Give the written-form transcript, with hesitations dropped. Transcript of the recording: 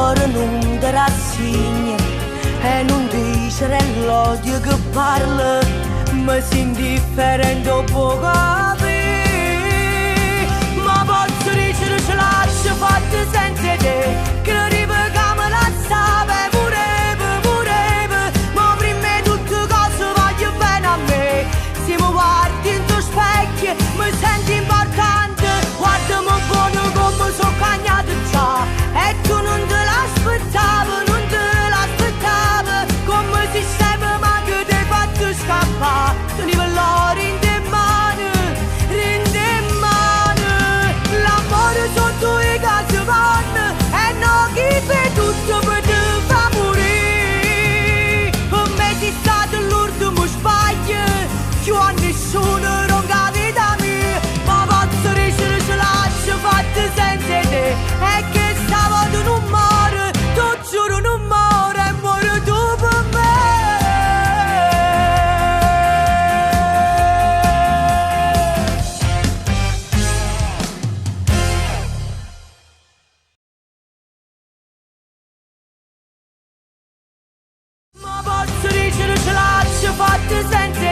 cuore non ti rassegna e non dice l'odio che parla, ma si indifferente o può capire. Ma posso dire ce lascio fatta senza te, che non ripagamo la sape pure, ma prima di tutte cose voglio bene a me. Se mi guardi in tuo specchio mi senti importante, guardami buono come sono cagnato già, e tu non te l'aspettavi, come si sembra ma che ti hai fatto scappare, tenevo l'oro in te mani, l'amore sotto i casi vanno, e non chi per tutto per te fa morire. Per me sei stato l'ultimo sbaglio, più a nessuno non capita mia, ma posso dire ce lascio fatta senza te, e che stavolta non muore, tu giuro non muore, e muore tu per me. Ma posso dire ce lascio fatta senza